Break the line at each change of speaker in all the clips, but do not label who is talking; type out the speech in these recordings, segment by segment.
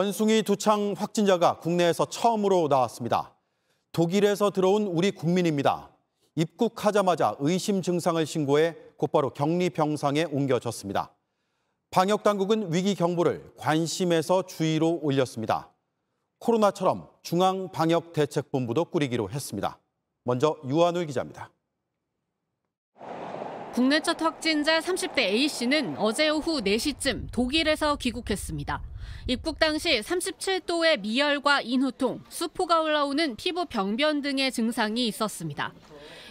원숭이 두창 확진자가 국내에서 처음으로 나왔습니다. 독일에서 들어온 우리 국민입니다. 입국하자마자 의심 증상을 신고해 곧바로 격리 병상에 옮겨졌습니다. 방역당국은 위기 경보를 관심에서 주의로 올렸습니다. 코로나처럼 중앙방역대책본부도 꾸리기로 했습니다. 먼저 유한울 기자입니다.
국내 첫 확진자 30대 A씨는 어제 오후 4시쯤 독일에서 귀국했습니다. 입국 당시 37도의 미열과 인후통, 수포가 올라오는 피부 병변 등의 증상이 있었습니다.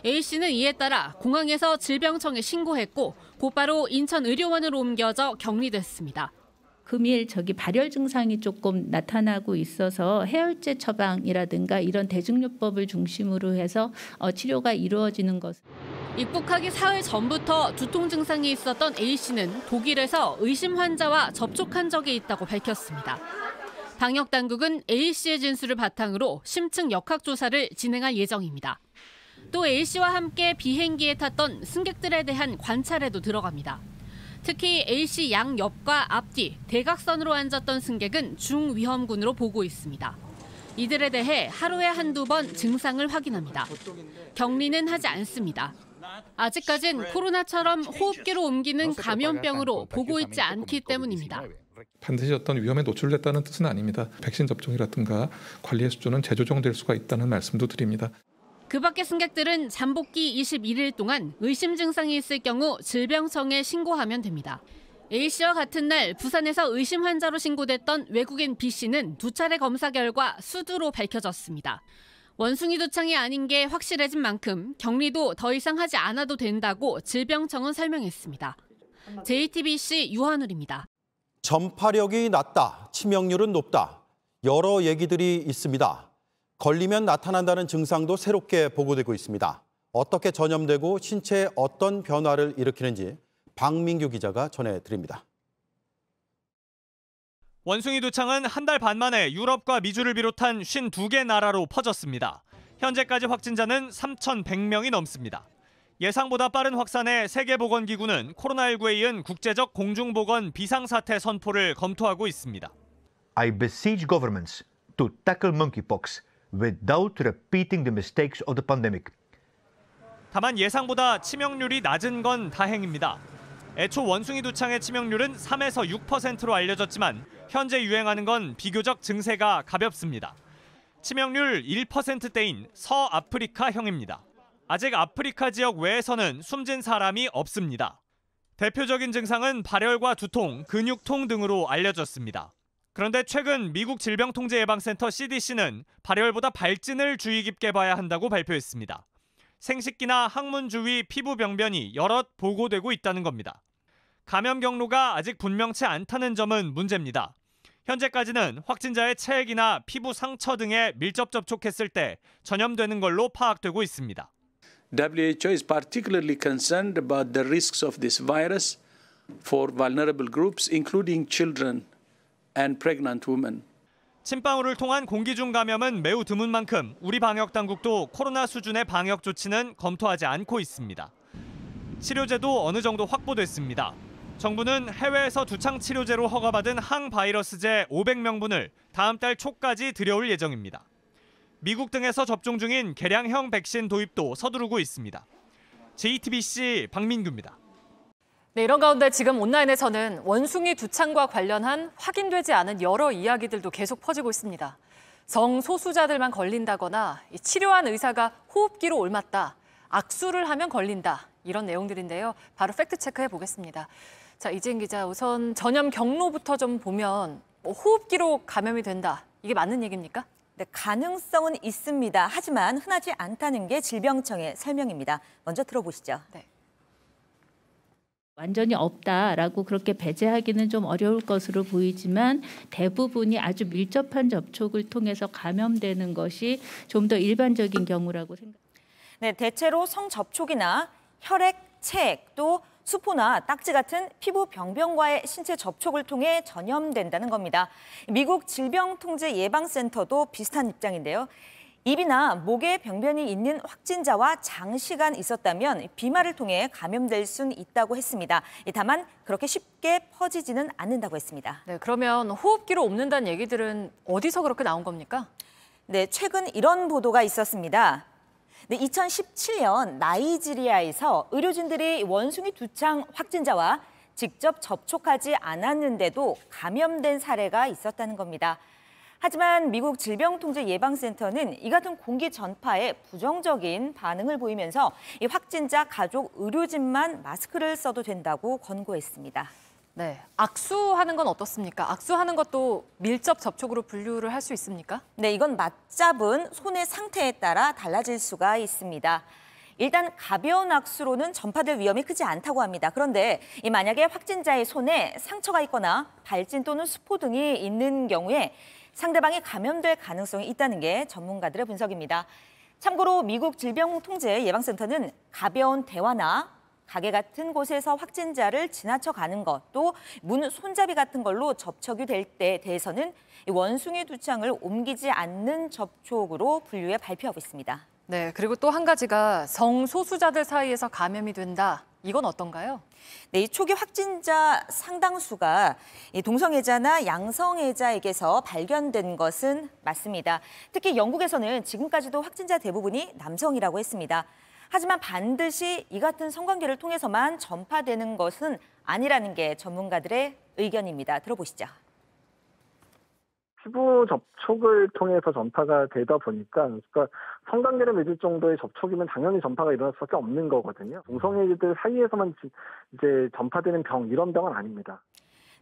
A씨는 이에 따라 공항에서 질병청에 신고했고 곧바로 인천의료원으로 옮겨져 격리됐습니다.
금일 발열 증상이 조금 나타나고 있어서 해열제 처방이라든가 이런 대증요법을 중심으로 해서 치료가 이루어지는 것.
입국하기 사흘 전부터 두통 증상이 있었던 A씨는 독일에서 의심 환자와 접촉한 적이 있다고 밝혔습니다. 방역당국은 A씨의 진술을 바탕으로 심층 역학조사를 진행할 예정입니다. 또 A씨와 함께 비행기에 탔던 승객들에 대한 관찰에도 들어갑니다. 특히 A씨 양옆과 앞뒤, 대각선으로 앉았던 승객은 중위험군으로 보고 있습니다. 이들에 대해 하루에 한두 번 증상을 확인합니다. 격리는 하지 않습니다. 아직까진 코로나처럼 호흡기로 옮기는 감염병으로 보고 있지 않기 때문입니다.
반드시 어떤 위험에 노출됐다는 뜻은 아닙니다. 백신 접종이라든가 관리의 수준은 재조정될 수가 있다는 말씀도 드립니다.
그 밖에 승객들은 잠복기 21일 동안 의심 증상이 있을 경우 질병청에 신고하면 됩니다. A씨와 같은 날 부산에서 의심 환자로 신고됐던 외국인 B씨는 2차례 검사 결과 수두로 밝혀졌습니다. 원숭이 두창이 아닌 게 확실해진 만큼 격리도 더 이상 하지 않아도 된다고 질병청은 설명했습니다. JTBC 유한울입니다.
전파력이 낮다, 치명률은 높다. 여러 얘기들이 있습니다. 걸리면 나타난다는 증상도 새롭게 보고되고 있습니다. 어떻게 전염되고 신체에 어떤 변화를 일으키는지 박민규 기자가 전해드립니다.
원숭이 두창은 한 달 반 만에 유럽과 미주를 비롯한 52개 나라로 퍼졌습니다. 현재까지 확진자는 3,100명이 넘습니다. 예상보다 빠른 확산에 세계보건기구는 코로나19에 이은 국제적 공중보건 비상사태 선포를 검토하고 있습니다.
I beseech governments to tackle monkeypox without repeating the mistakes of the pandemic.
다만 예상보다 치명률이 낮은 건 다행입니다. 애초 원숭이 두창의 치명률은 3에서 6%로 알려졌지만 현재 유행하는 건 비교적 증세가 가볍습니다. 치명률 1%대인 서아프리카형입니다. 아직 아프리카 지역 외에서는 숨진 사람이 없습니다. 대표적인 증상은 발열과 두통, 근육통 등으로 알려졌습니다. 그런데 최근 미국 질병통제예방센터 CDC는 발열보다 발진을 주의 깊게 봐야 한다고 발표했습니다. 생식기나 항문 주위 피부 병변이 여럿 보고되고 있다는 겁니다. 감염 경로가 아직 분명치 않다는 점은 문제입니다. 현재까지는 확진자의 체액이나 피부 상처 등에 밀접 접촉했을 때 전염되는 걸로 파악되고 있습니다.
WHO is particularly concerned about the risks of this virus for vulnerable groups, including children and pregnant women.
침방울을 통한 공기 중 감염은 매우 드문 만큼 우리 방역 당국도 코로나 수준의 방역 조치는 검토하지 않고 있습니다. 치료제도 어느 정도 확보됐습니다. 정부는 해외에서 두창 치료제로 허가받은 항바이러스제 500명분을 다음 달 초까지 들여올 예정입니다. 미국 등에서 접종 중인 개량형 백신 도입도 서두르고 있습니다. JTBC 박민규입니다.
네, 이런 가운데 지금 온라인에서는 원숭이 두창과 관련한 확인되지 않은 여러 이야기들도 계속 퍼지고 있습니다. 성소수자들만 걸린다거나 치료한 의사가 호흡기로 옮았다, 악수를 하면 걸린다, 이런 내용들인데요. 바로 팩트체크해 보겠습니다. 자, 이재인 기자, 우선 전염 경로부터 좀 보면 호흡기로 감염이 된다, 이게 맞는 얘기입니까?
네, 가능성은 있습니다. 하지만 흔하지 않다는 게 질병청의 설명입니다. 먼저 들어보시죠.
네.
완전히 없다라고 그렇게 배제하기는 좀 어려울 것으로 보이지만 대부분이 아주 밀접한 접촉을 통해서 감염되는 것이 좀 더 일반적인 경우라고 생각합니다.
네, 대체로 성접촉이나 혈액, 체액, 또 수포나 딱지 같은 피부 병변과의 신체 접촉을 통해 전염된다는 겁니다. 미국 질병통제예방센터도 비슷한 입장인데요. 입이나 목에 병변이 있는 확진자와 장시간 있었다면 비말을 통해 감염될 수는 있다고 했습니다. 다만 그렇게 쉽게 퍼지지는 않는다고 했습니다.
네, 그러면 호흡기로 옮는다는 얘기들은 어디서 그렇게 나온 겁니까?
네, 최근 이런 보도가 있었습니다. 네, 2017년 나이지리아에서 의료진들이 원숭이 두창 확진자와 직접 접촉하지 않았는데도 감염된 사례가 있었다는 겁니다. 하지만 미국 질병통제예방센터는 이 같은 공기 전파에 부정적인 반응을 보이면서 이 확진자 가족 의료진만 마스크를 써도 된다고 권고했습니다.
네, 악수하는 건 어떻습니까? 악수하는 것도 밀접 접촉으로 분류를 할 수 있습니까?
네, 이건 맞잡은 손의 상태에 따라 달라질 수가 있습니다. 일단 가벼운 악수로는 전파될 위험이 크지 않다고 합니다. 그런데 만약에 확진자의 손에 상처가 있거나 발진 또는 수포 등이 있는 경우에 상대방이 감염될 가능성이 있다는 게 전문가들의 분석입니다. 참고로 미국 질병통제예방센터는 가벼운 대화나 가게 같은 곳에서 확진자를 지나쳐 가는 것, 또 문 손잡이 같은 걸로 접촉이 될 때에 대해서는 원숭이 두창을 옮기지 않는 접촉으로 분류해 발표하고 있습니다.
네, 그리고 또 한 가지가 성소수자들 사이에서 감염이 된다. 이건 어떤가요?
네, 이 초기 확진자 상당수가 동성애자나 양성애자에게서 발견된 것은 맞습니다. 특히 영국에서는 지금까지도 확진자 대부분이 남성이라고 했습니다. 하지만 반드시 이 같은 성관계를 통해서만 전파되는 것은 아니라는 게 전문가들의 의견입니다. 들어보시죠.
피부 접촉을 통해서 전파가 되다 보니까 그러니까 성관계를 맺을 정도의 접촉이면 당연히 전파가 일어날 수밖에 없는 거거든요. 동성애자들 사이에서만 이제 전파되는 병, 이런 병은 아닙니다.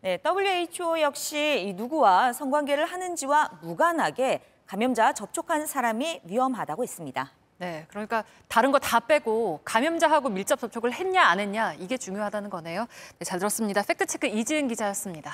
네, WHO 역시 누구와 성관계를 하는지와 무관하게 감염자와 접촉한 사람이 위험하다고 했습니다.
네, 그러니까 다른 거 다 빼고 감염자하고 밀접 접촉을 했냐 안 했냐 이게 중요하다는 거네요. 네, 잘 들었습니다. 팩트체크 이지은 기자였습니다.